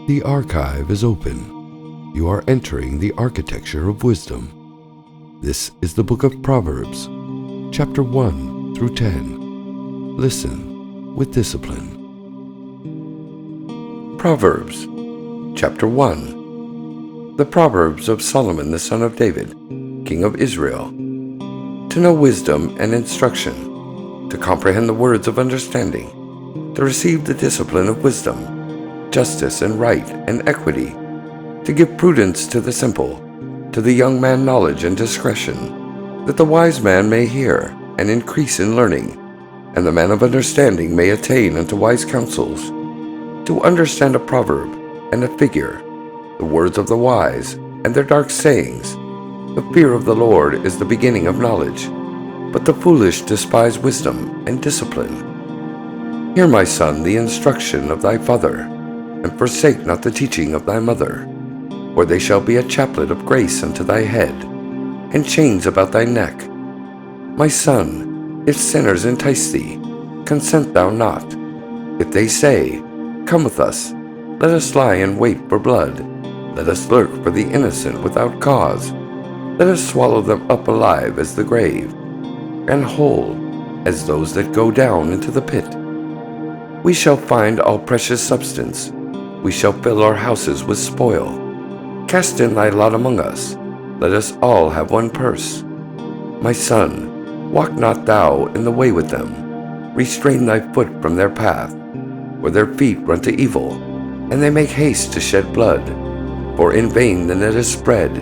The archive is open. You are entering the architecture of wisdom. This is the book of Proverbs, chapter 1 through 10. Listen with discipline. Proverbs, chapter 1. The Proverbs of Solomon the son of David, king of Israel. To know wisdom and instruction, to comprehend the words of understanding, to receive the discipline of wisdom, justice and right and equity, to give prudence to the simple, to the young man knowledge and discretion, that the wise man may hear and increase in learning, and the man of understanding may attain unto wise counsels. To understand a proverb and a figure, the words of the wise and their dark sayings. The fear of the Lord is the beginning of knowledge, but the foolish despise wisdom and discipline. Hear, my son, the instruction of thy father, and forsake not the teaching of thy mother, for they shall be a chaplet of grace unto thy head, and chains about thy neck. My son, if sinners entice thee, consent thou not. If they say, Come with us, let us lie in wait for blood, let us lurk for the innocent without cause, let us swallow them up alive as the grave, and whole as those that go down into the pit. We shall find all precious substance, we shall fill our houses with spoil. Cast in thy lot among us, let us all have one purse. My son, walk not thou in the way with them, restrain thy foot from their path, for their feet run to evil, and they make haste to shed blood. For in vain the net is spread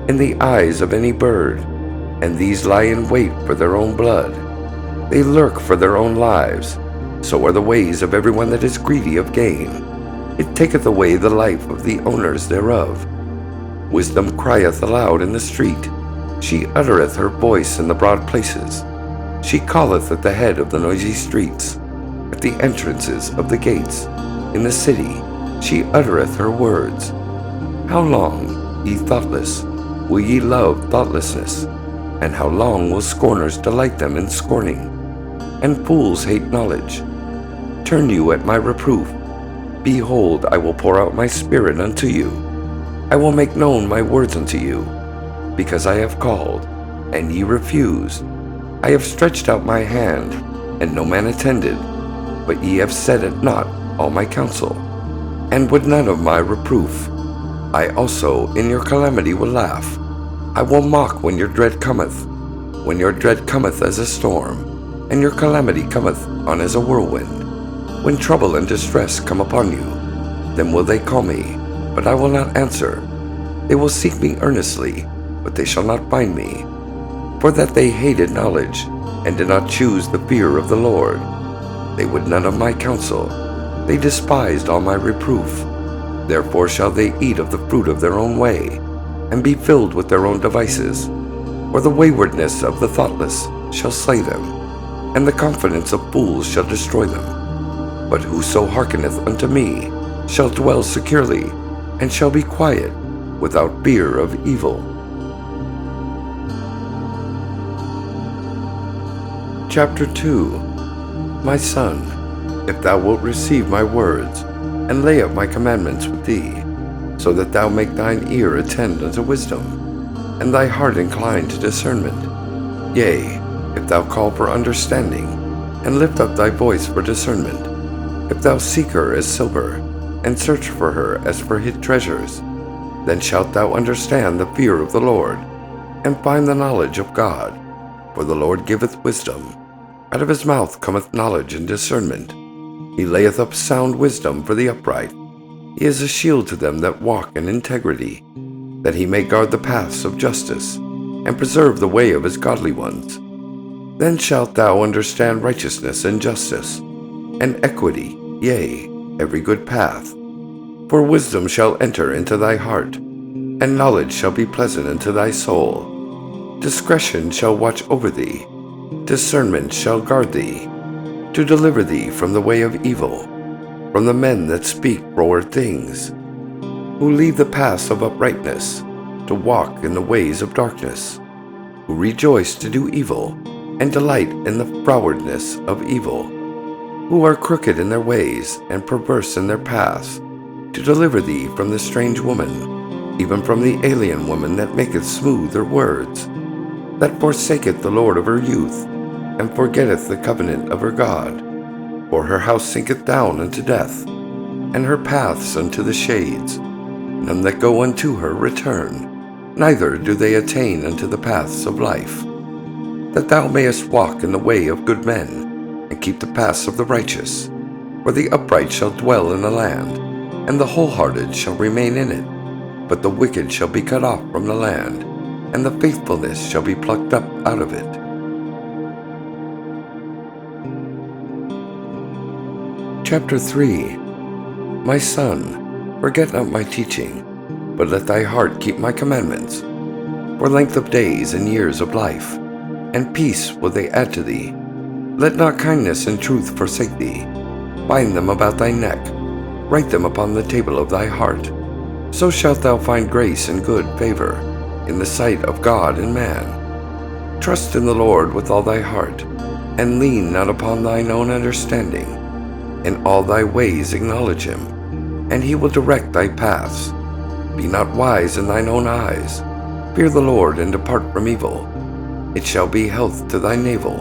in the eyes of any bird, and these lie in wait for their own blood. They lurk for their own lives. So are the ways of everyone that is greedy of gain. It taketh away the life of the owners thereof. Wisdom crieth aloud in the street. She uttereth her voice in the broad places. She calleth at the head of the noisy streets, at the entrances of the gates. In the city she uttereth her words. How long, ye thoughtless, will ye love thoughtlessness? And how long will scorners delight them in scorning? And fools hate knowledge. Turn you at my reproof. Behold, I will pour out my spirit unto you. I will make known my words unto you. Because I have called, and ye refused. I have stretched out my hand, and no man attended. But ye have set at naught all my counsel, and would none of my reproof. I also in your calamity will laugh. I will mock when your dread cometh, when your dread cometh as a storm, and your calamity cometh on as a whirlwind. When trouble and distress come upon you, then will they call me, but I will not answer. They will seek me earnestly, but they shall not find me. For that they hated knowledge, and did not choose the fear of the Lord. They would none of my counsel. They despised all my reproof. Therefore shall they eat of the fruit of their own way, and be filled with their own devices. For the waywardness of the thoughtless shall slay them, and the confidence of fools shall destroy them. But whoso hearkeneth unto me shall dwell securely, and shall be quiet, without fear of evil. Chapter 2. My son, if thou wilt receive my words, and lay up my commandments with thee, so that thou make thine ear attend unto wisdom, and thy heart incline to discernment. Yea, if thou call for understanding, and lift up thy voice for discernment, if thou seek her as silver, and search for her as for hid treasures, then shalt thou understand the fear of the Lord, and find the knowledge of God. For the Lord giveth wisdom. Out of his mouth cometh knowledge and discernment. He layeth up sound wisdom for the upright. He is a shield to them that walk in integrity, that he may guard the paths of justice, and preserve the way of his godly ones. Then shalt thou understand righteousness and justice, and equity, yea, every good path. For wisdom shall enter into thy heart, and knowledge shall be pleasant unto thy soul. Discretion shall watch over thee, discernment shall guard thee, to deliver thee from the way of evil, from the men that speak froward things, who leave the paths of uprightness, to walk in the ways of darkness, who rejoice to do evil, and delight in the frowardness of evil, who are crooked in their ways, and perverse in their paths, to deliver thee from the strange woman, even from the alien woman that maketh smooth her words, that forsaketh the Lord of her youth, and forgetteth the covenant of her God. For her house sinketh down unto death, and her paths unto the shades. None that go unto her return, neither do they attain unto the paths of life. That thou mayest walk in the way of good men, and keep the paths of the righteous. For the upright shall dwell in the land, and the wholehearted shall remain in it. But the wicked shall be cut off from the land, and the faithfulness shall be plucked up out of it. Chapter 3. My son, forget not my teaching, but let thy heart keep my commandments. For length of days and years of life, and peace will they add to thee. Let not kindness and truth forsake thee. Bind them about thy neck, write them upon the table of thy heart. So shalt thou find grace and good favor in the sight of God and man. Trust in the Lord with all thy heart, and lean not upon thine own understanding. In all thy ways acknowledge him, and he will direct thy paths. Be not wise in thine own eyes. Fear the Lord and depart from evil. It shall be health to thy navel,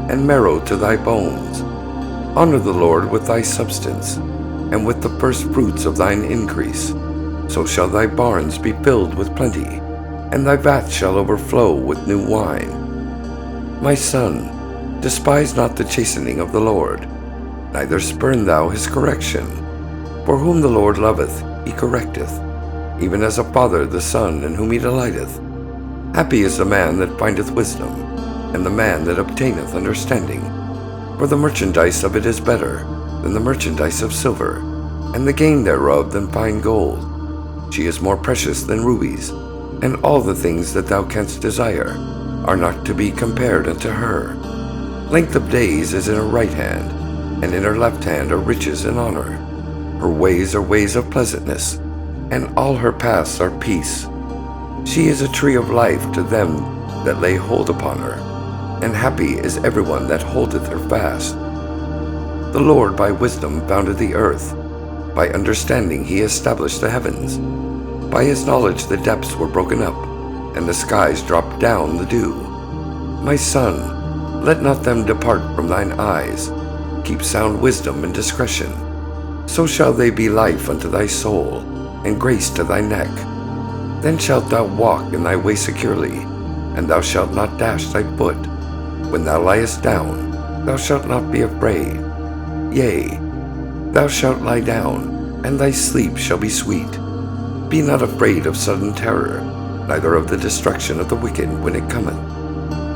and marrow to thy bones. Honor the Lord with thy substance, and with the first fruits of thine increase. So shall thy barns be filled with plenty, and thy vats shall overflow with new wine. My son, despise not the chastening of the Lord, neither spurn thou his correction. For whom the Lord loveth, he correcteth, even as a father the son in whom he delighteth. Happy is the man that findeth wisdom, and the man that obtaineth understanding. For the merchandise of it is better than the merchandise of silver, and the gain thereof than fine gold. She is more precious than rubies, and all the things that thou canst desire are not to be compared unto her. Length of days is in her right hand, and in her left hand are riches and honor. Her ways are ways of pleasantness, and all her paths are peace. She is a tree of life to them that lay hold upon her, and happy is everyone that holdeth her fast. The Lord by wisdom founded the earth, by understanding he established the heavens. By his knowledge the depths were broken up, and the skies dropped down the dew. My son, let not them depart from thine eyes. Keep sound wisdom and discretion. So shall they be life unto thy soul, and grace to thy neck. Then shalt thou walk in thy way securely, and thou shalt not dash thy foot. When thou liest down, thou shalt not be afraid. Yea, thou shalt lie down, and thy sleep shall be sweet. Be not afraid of sudden terror, neither of the destruction of the wicked when it cometh.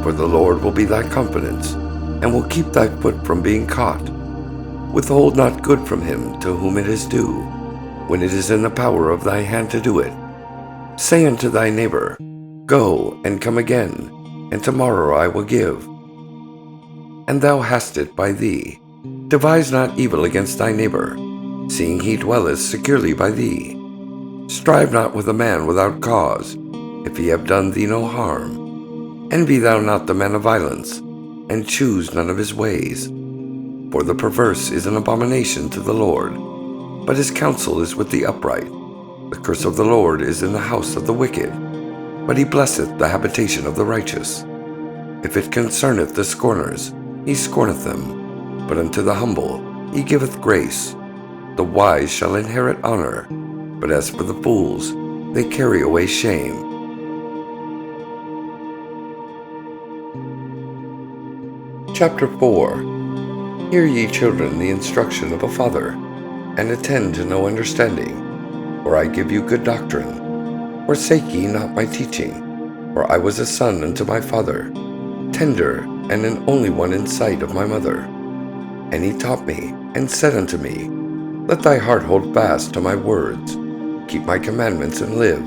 For the Lord will be thy confidence, and will keep thy foot from being caught. Withhold not good from him to whom it is due, when it is in the power of thy hand to do it. Say unto thy neighbor, Go and come again, and tomorrow I will give. And thou hast it by thee. Devise not evil against thy neighbor, seeing he dwelleth securely by thee. Strive not with a man without cause, if he have done thee no harm. Envy thou not the man of violence, and choose none of his ways. For the perverse is an abomination to the Lord, but his counsel is with the upright. The curse of the Lord is in the house of the wicked, but he blesseth the habitation of the righteous. If it concerneth the scorners, he scorneth them, but unto the humble he giveth grace. The wise shall inherit honor, but as for the fools, they carry away shame. Chapter 4. Hear ye children the instruction of a father, and attend to no understanding, for I give you good doctrine. Forsake ye not my teaching, for I was a son unto my father, tender and an only one in sight of my mother. And he taught me, and said unto me, Let thy heart hold fast to my words, keep my commandments and live.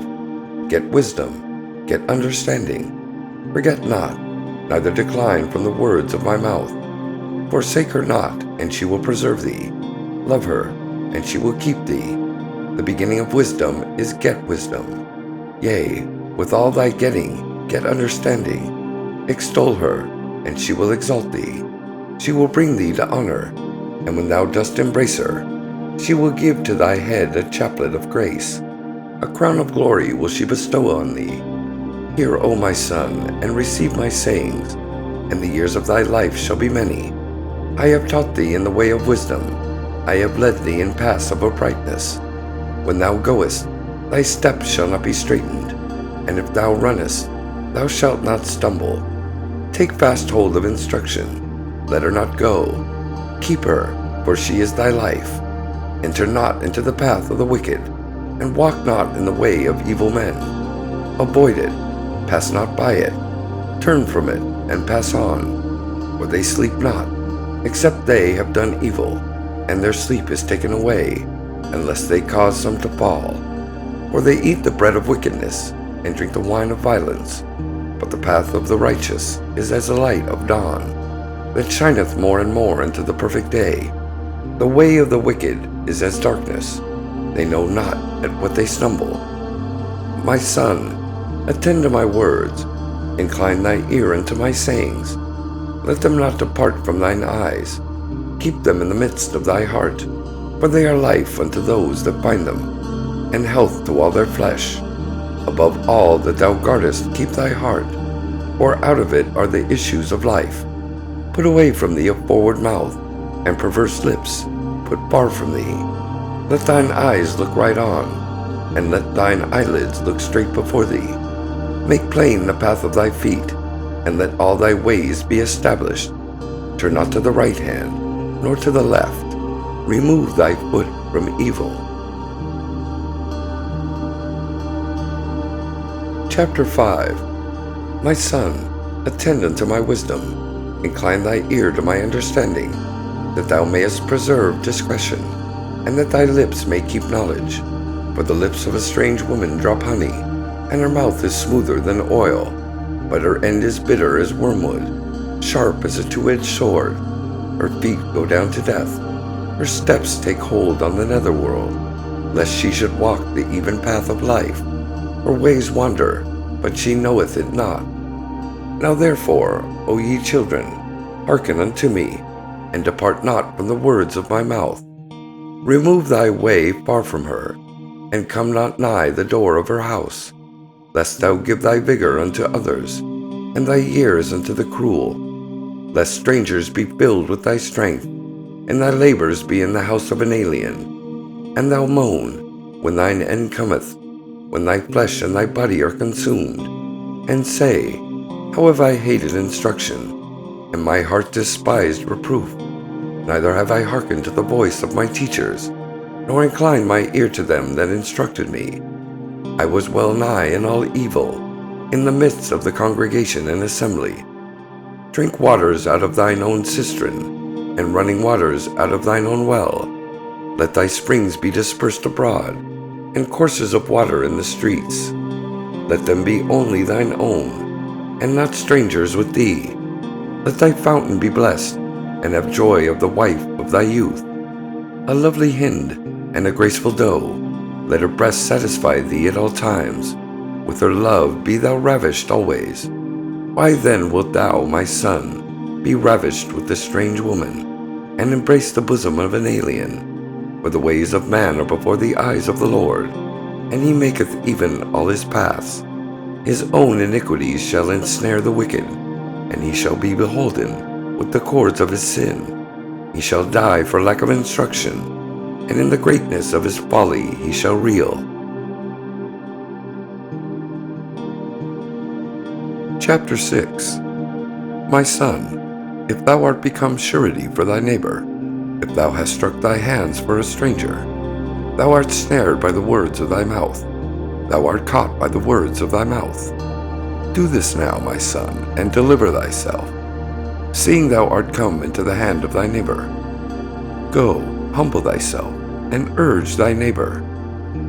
Get wisdom, get understanding. Forget not, neither decline from the words of my mouth. Forsake her not, and she will preserve thee. Love her, and she will keep thee. The beginning of wisdom is get wisdom. Yea, with all thy getting, get understanding. Extol her, and she will exalt thee. She will bring thee to honor, and when thou dost embrace her, She will give to thy head a chaplet of grace. A crown of glory will she bestow on thee. Hear, O my son, and receive my sayings, and the years of thy life shall be many. I have taught thee in the way of wisdom. I have led thee in paths of uprightness. When thou goest, thy steps shall not be straitened, and if thou runnest, thou shalt not stumble. Take fast hold of instruction. Let her not go. Keep her, for she is thy life. Enter not into the path of the wicked, and walk not in the way of evil men. Avoid it, pass not by it. Turn from it, and pass on. For they sleep not, except they have done evil, and their sleep is taken away, unless they cause some to fall. For they eat the bread of wickedness, and drink the wine of violence. But the path of the righteous is as the light of dawn, that shineth more and more into the perfect day. The way of the wicked is as darkness. They know not at what they stumble. My son, attend to my words. Incline thy ear unto my sayings. Let them not depart from thine eyes. Keep them in the midst of thy heart, for they are life unto those that find them, and health to all their flesh. Above all that thou guardest, keep thy heart, for out of it are the issues of life. Put away from thee a forward mouth, and perverse lips put far from thee. Let thine eyes look right on, and let thine eyelids look straight before thee. Make plain the path of thy feet, and let all thy ways be established. Turn not to the right hand, nor to the left. Remove thy foot from evil. Chapter 5. My son, attend unto my wisdom. Incline thy ear to my understanding, that thou mayest preserve discretion, and that thy lips may keep knowledge. For the lips of a strange woman drop honey, and her mouth is smoother than oil, but her end is bitter as wormwood, sharp as a two-edged sword. Her feet go down to death. Her steps take hold on the netherworld, lest she should walk the even path of life. Her ways wander, but she knoweth it not. Now therefore, O ye children, hearken unto me, and depart not from the words of my mouth. Remove thy way far from her, and come not nigh the door of her house, lest thou give thy vigor unto others, and thy years unto the cruel, lest strangers be filled with thy strength, and thy labors be in the house of an alien. And thou moan when thine end cometh, when thy flesh and thy body are consumed, and say, How have I hated instruction, and my heart despised reproof? Neither have I hearkened to the voice of my teachers, nor inclined my ear to them that instructed me. I was well nigh in all evil, in the midst of the congregation and assembly. Drink waters out of thine own cistern, and running waters out of thine own well. Let thy springs be dispersed abroad, and courses of water in the streets. Let them be only thine own, and not strangers with thee. Let thy fountain be blessed, and have joy of the wife of thy youth. A lovely hind and a graceful doe, let her breast satisfy thee at all times. With her love be thou ravished always. Why then wilt thou, my son, be ravished with the strange woman, and embrace the bosom of an alien? For the ways of man are before the eyes of the Lord, and he maketh even all his paths. His own iniquities shall ensnare the wicked, and he shall be beholden with the cords of his sin. He shall die for lack of instruction, and in the greatness of his folly he shall reel. Chapter 6. My son, if thou art become surety for thy neighbor, if thou hast struck thy hands for a stranger, thou art snared by the words of thy mouth, thou art caught by the words of thy mouth. Do this now, my son, and deliver thyself, seeing thou art come into the hand of thy neighbor. Go, humble thyself, and urge thy neighbor.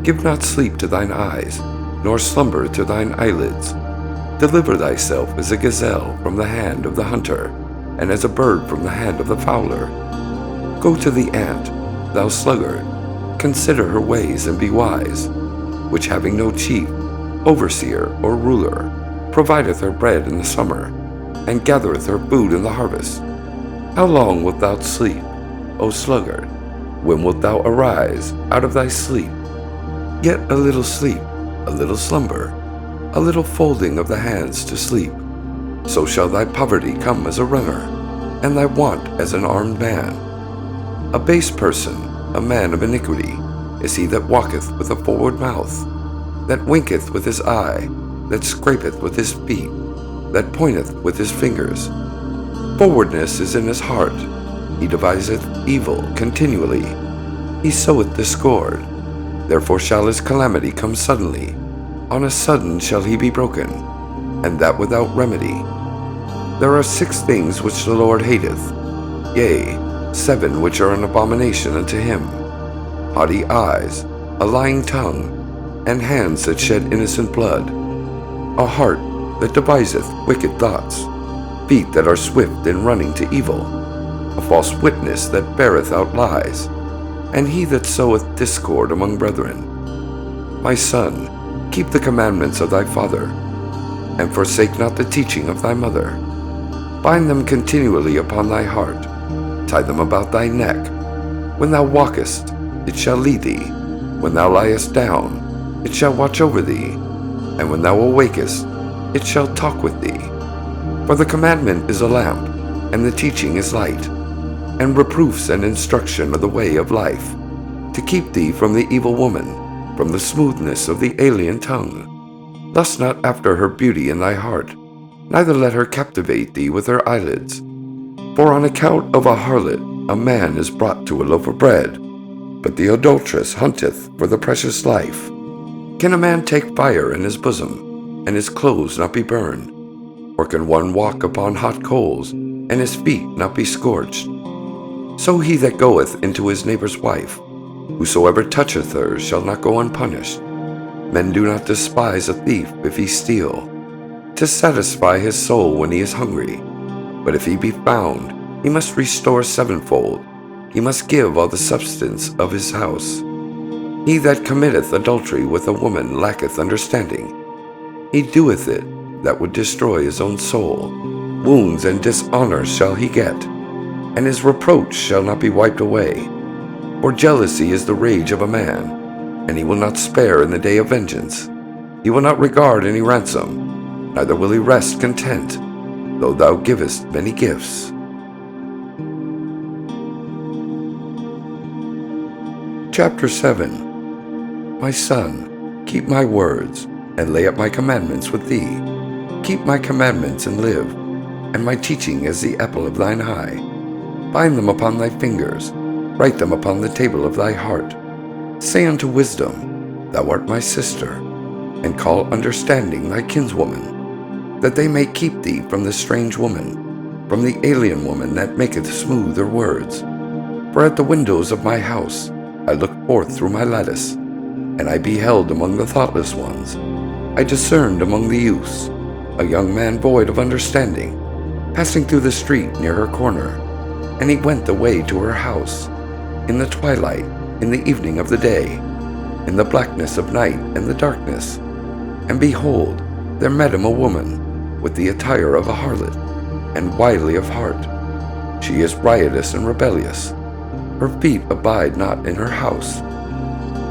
Give not sleep to thine eyes, nor slumber to thine eyelids. Deliver thyself as a gazelle from the hand of the hunter, and as a bird from the hand of the fowler. Go to the ant, thou sluggard, consider her ways and be wise, which having no chief, overseer, or ruler, provideth her bread in the summer, and gathereth her food in the harvest. How long wilt thou sleep, O sluggard? When wilt thou arise out of thy sleep? Yet a little sleep, a little slumber, a little folding of the hands to sleep. So shall thy poverty come as a runner, and thy want as an armed man. A base person, a man of iniquity, is he that walketh with a forward mouth, that winketh with his eye, that scrapeth with his feet, that pointeth with his fingers. Forwardness is in his heart, he deviseth evil continually. He soweth discord, therefore shall his calamity come suddenly. On a sudden shall he be broken, and that without remedy. There are 6 things which the Lord hateth, yea, 7 which are an abomination unto him: haughty eyes, a lying tongue, and hands that shed innocent blood, a heart that deviseth wicked thoughts, feet that are swift in running to evil, a false witness that beareth out lies, and he that soweth discord among brethren. My son, keep the commandments of thy father, and forsake not the teaching of thy mother. Bind them continually upon thy heart, tie them about thy neck. When thou walkest, it shall lead thee. When thou liest down, it shall watch over thee. And when thou awakest, it shall talk with thee. For the commandment is a lamp, and the teaching is light, and reproofs and instruction are the way of life, to keep thee from the evil woman, from the smoothness of the alien tongue. Lust not after her beauty in thy heart, neither let her captivate thee with her eyelids. For on account of a harlot a man is brought to a loaf of bread, but the adulteress hunteth for the precious life. Can a man take fire in his bosom, and his clothes not be burned? Or can one walk upon hot coals, and his feet not be scorched? So he that goeth into his neighbor's wife, whosoever toucheth her shall not go unpunished. Men do not despise a thief if he steal, to satisfy his soul when he is hungry. But if he be found, he must restore sevenfold. He must give all the substance of his house. He that committeth adultery with a woman lacketh understanding. He doeth it that would destroy his own soul. Wounds and dishonor shall he get, and his reproach shall not be wiped away. For jealousy is the rage of a man, and he will not spare in the day of vengeance. He will not regard any ransom, neither will he rest content, though thou givest many gifts. Chapter 7. My son, keep my words, and lay up my commandments with thee. Keep my commandments and live, and my teaching as the apple of thine eye. Bind them upon thy fingers, write them upon the table of thy heart. Say unto wisdom, Thou art my sister, and call understanding thy kinswoman, that they may keep thee from the strange woman, from the alien woman that maketh smooth her words. For at the windows of my house I looked forth through my lattice, and I beheld among the thoughtless ones. I discerned among the youths a young man void of understanding, passing through the street near her corner. And he went the way to her house, in the twilight, in the evening of the day, in the blackness of night and the darkness. And behold, there met him a woman, with the attire of a harlot, and wily of heart. She is riotous and rebellious. Her feet abide not in her house.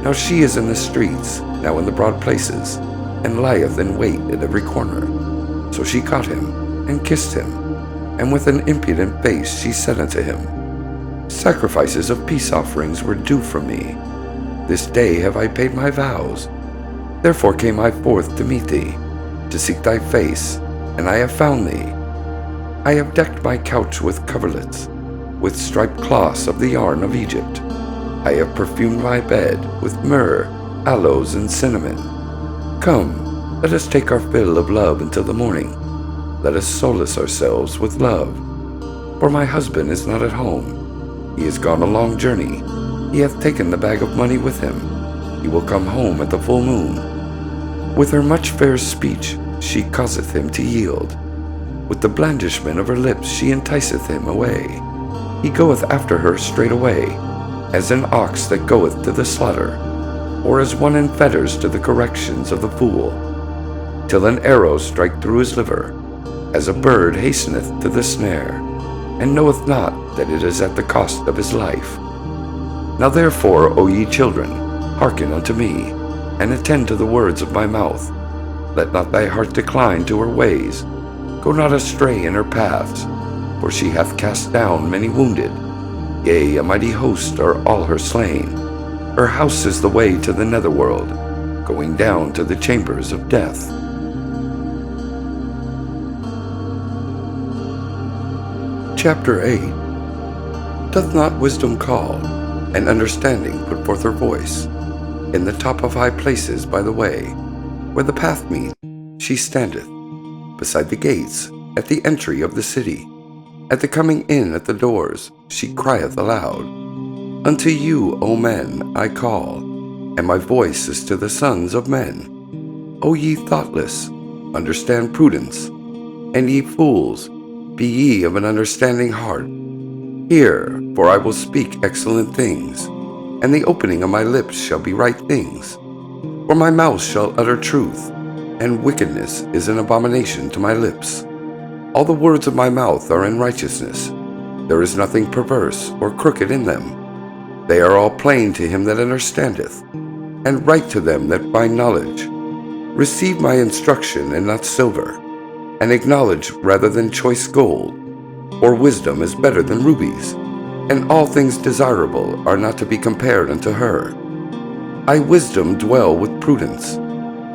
Now she is in the streets, now in the broad places, and lieth in wait at every corner. So she caught him, and kissed him, and with an impudent face she said unto him, Sacrifices of peace offerings were due from me. This day have I paid my vows. Therefore came I forth to meet thee, to seek thy face, and I have found thee. I have decked my couch with coverlets, with striped cloths of the yarn of Egypt. I have perfumed my bed with myrrh, aloes, and cinnamon. Come, let us take our fill of love until the morning. Let us solace ourselves with love. For my husband is not at home. He is gone a long journey. He hath taken the bag of money with him. He will come home at the full moon. With her much fair speech she causeth him to yield. With the blandishment of her lips she enticeth him away. He goeth after her straightway, as an ox that goeth to the slaughter, or as one in fetters to the corrections of the fool, till an arrow strike through his liver, as a bird hasteneth to the snare, and knoweth not that it is at the cost of his life. Now therefore, O ye children, hearken unto me, and attend to the words of my mouth. Let not thy heart decline to her ways. Go not astray in her paths, for she hath cast down many wounded. Yea, a mighty host are all her slain. Her house is the way to the netherworld, going down to the chambers of death. Chapter 8. Doth not wisdom call, and understanding put forth her voice? In the top of high places by the way, where the path meet, she standeth. Beside the gates, at the entry of the city, at the coming in at the doors, she crieth aloud. Unto you, O men, I call, and my voice is to the sons of men. O ye thoughtless, understand prudence, and ye fools, be ye of an understanding heart. Hear, for I will speak excellent things, and the opening of my lips shall be right things. For my mouth shall utter truth, and wickedness is an abomination to my lips. All the words of my mouth are in righteousness. There is nothing perverse or crooked in them. They are all plain to him that understandeth, and right to them that find knowledge. Receive my instruction and not silver, and acknowledge rather than choice gold. For wisdom is better than rubies, and all things desirable are not to be compared unto her. I wisdom dwell with prudence,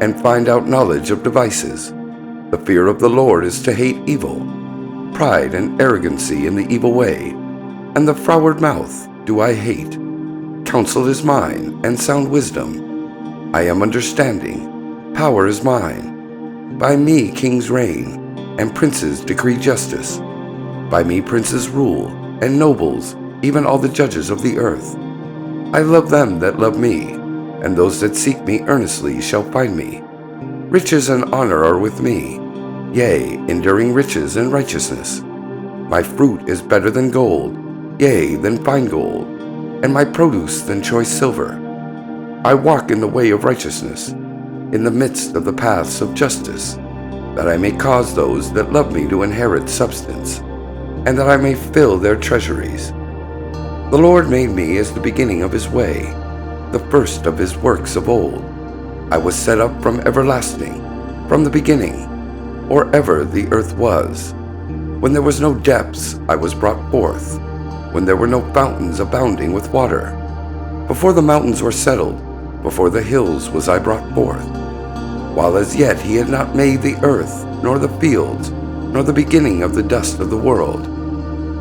and find out knowledge of devices. The fear of the Lord is to hate evil, pride and arrogancy in the evil way, and the froward mouth do I hate. Counsel is mine, and sound wisdom. I am understanding, power is mine. By me kings reign, and princes decree justice. By me princes rule, and nobles, even all the judges of the earth. I love them that love me, and those that seek me earnestly shall find me. Riches and honor are with me, yea, enduring riches and righteousness. My fruit is better than gold, yea, than fine gold, and my produce than choice silver. I walk in the way of righteousness, in the midst of the paths of justice, that I may cause those that love me to inherit substance, and that I may fill their treasuries. The Lord made me as the beginning of his way, the first of his works of old. I was set up from everlasting, from the beginning, or ever the earth was. When there was no depths, I was brought forth, when there were no fountains abounding with water. Before the mountains were settled, before the hills was I brought forth. While as yet he had not made the earth, nor the fields, nor the beginning of the dust of the world.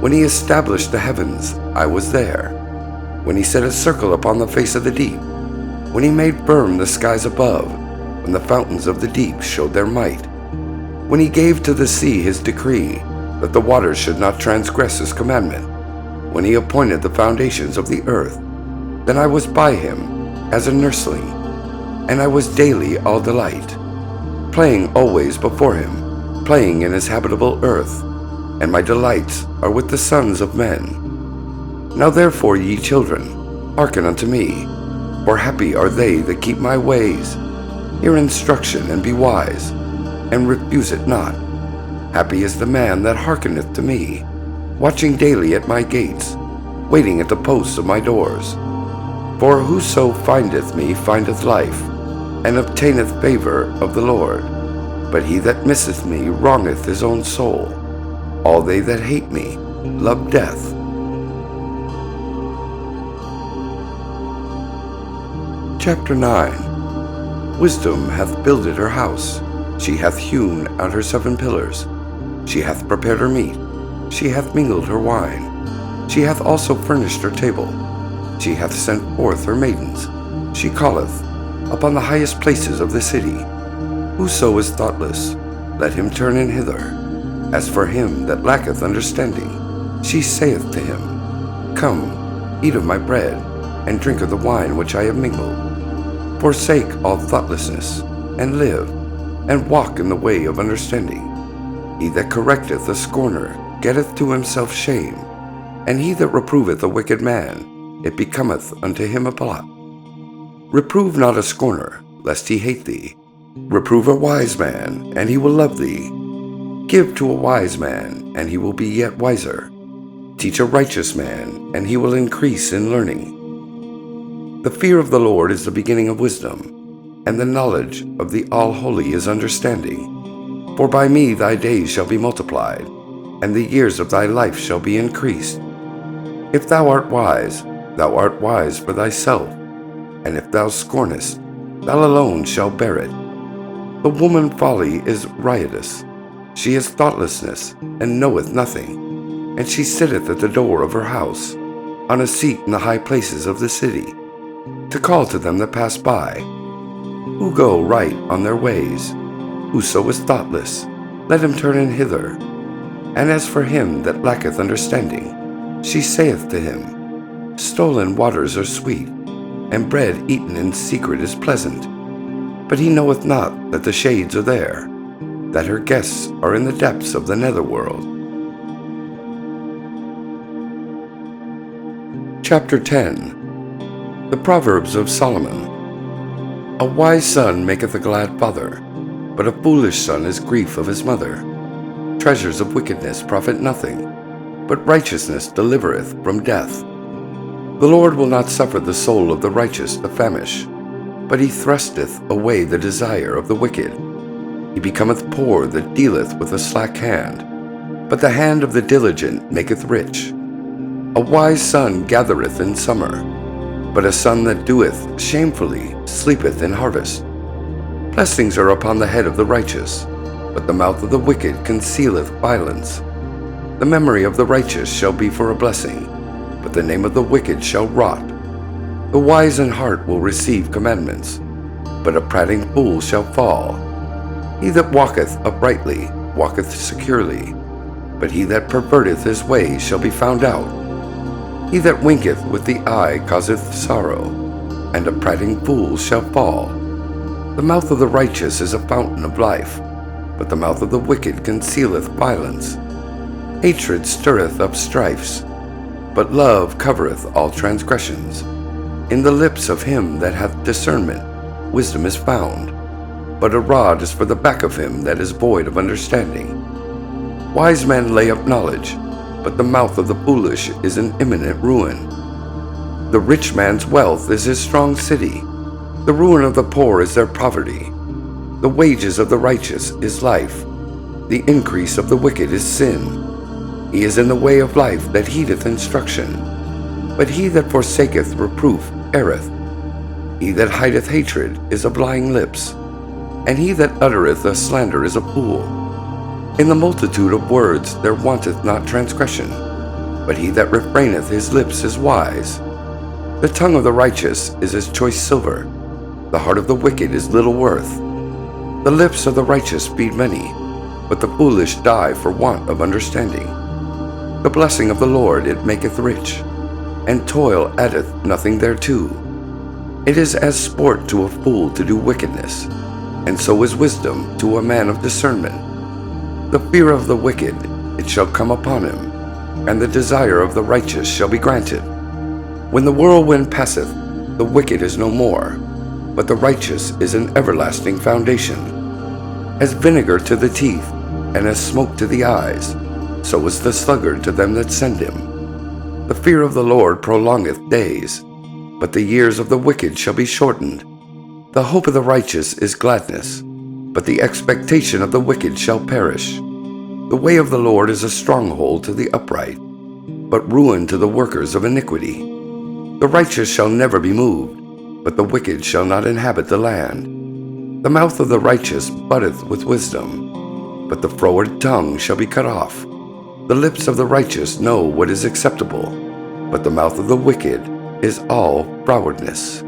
When he established the heavens, I was there. When he set a circle upon the face of the deep. When he made firm the skies above, when the fountains of the deep showed their might. When he gave to the sea his decree, that the waters should not transgress his commandment. When he appointed the foundations of the earth, then I was by him as a nursling, and I was daily all delight, playing always before him, playing in his habitable earth, and my delights are with the sons of men. Now therefore, ye children, hearken unto me, for happy are they that keep my ways. Hear instruction, and be wise, and refuse it not. Happy is the man that hearkeneth to me, watching daily at my gates, waiting at the posts of my doors. For whoso findeth me findeth life, and obtaineth favor of the Lord. But he that misseth me wrongeth his own soul. All they that hate me love death. Chapter 9. Wisdom hath builded her house. She hath hewn out her 7 pillars. She hath prepared her meat. She hath mingled her wine. She hath also furnished her table. She hath sent forth her maidens. She calleth upon the highest places of the city. Whoso is thoughtless, let him turn in hither. As for him that lacketh understanding, she saith to him, Come, eat of my bread, and drink of the wine which I have mingled. Forsake all thoughtlessness, and live, and walk in the way of understanding. He that correcteth a scorner getteth to himself shame, and he that reproveth a wicked man, it becometh unto him a blot. Reprove not a scorner, lest he hate thee. Reprove a wise man, and he will love thee. Give to a wise man, and he will be yet wiser. Teach a righteous man, and he will increase in learning. The fear of the Lord is the beginning of wisdom, and the knowledge of the All-Holy is understanding. For by me thy days shall be multiplied, and the years of thy life shall be increased. If thou art wise for thyself, and if thou scornest, thou alone shalt bear it. The woman folly is riotous, she is thoughtlessness, and knoweth nothing. And she sitteth at the door of her house, on a seat in the high places of the city, to call to them that pass by, who go right on their ways. Whoso is thoughtless, let him turn in hither. And as for him that lacketh understanding, she saith to him, Stolen waters are sweet, and bread eaten in secret is pleasant. But he knoweth not that the shades are there, that her guests are in the depths of the netherworld. Chapter 10. The Proverbs of Solomon. A wise son maketh a glad father, but a foolish son is grief of his mother. Treasures of wickedness profit nothing, but righteousness delivereth from death. The Lord will not suffer the soul of the righteous to famish, but he thrusteth away the desire of the wicked. He becometh poor that dealeth with a slack hand, but the hand of the diligent maketh rich. A wise son gathereth in summer, but a son that doeth shamefully sleepeth in harvest. Blessings are upon the head of the righteous, but the mouth of the wicked concealeth violence. The memory of the righteous shall be for a blessing, but the name of the wicked shall rot. The wise in heart will receive commandments, but a prating fool shall fall. He that walketh uprightly walketh securely, but he that perverteth his way shall be found out. He that winketh with the eye causeth sorrow, and a prating fool shall fall. The mouth of the righteous is a fountain of life, but the mouth of the wicked concealeth violence. Hatred stirreth up strifes, but love covereth all transgressions. In the lips of him that hath discernment wisdom is found, but a rod is for the back of him that is void of understanding. Wise men lay up knowledge, but the mouth of the foolish is an imminent ruin. The rich man's wealth is his strong city, the ruin of the poor is their poverty. The wages of the righteous is life, the increase of the wicked is sin. He is in the way of life that heedeth instruction, but he that forsaketh reproof erreth. He that hideth hatred is of lying lips, and he that uttereth a slander is a fool. In the multitude of words there wanteth not transgression, but he that refraineth his lips is wise. The tongue of the righteous is as choice silver, the heart of the wicked is little worth. The lips of the righteous feed many, but the foolish die for want of understanding. The blessing of the Lord it maketh rich, and toil addeth nothing thereto. It is as sport to a fool to do wickedness, and so is wisdom to a man of discernment. The fear of the wicked, it shall come upon him, and the desire of the righteous shall be granted. When the whirlwind passeth, the wicked is no more, but the righteous is an everlasting foundation. As vinegar to the teeth, and as smoke to the eyes, so is the sluggard to them that send him. The fear of the Lord prolongeth days, but the years of the wicked shall be shortened. The hope of the righteous is gladness, but the expectation of the wicked shall perish. The way of the Lord is a stronghold to the upright, but ruin to the workers of iniquity. The righteous shall never be moved, but the wicked shall not inhabit the land. The mouth of the righteous buddeth with wisdom, but the froward tongue shall be cut off. The lips of the righteous know what is acceptable, but the mouth of the wicked is all frowardness.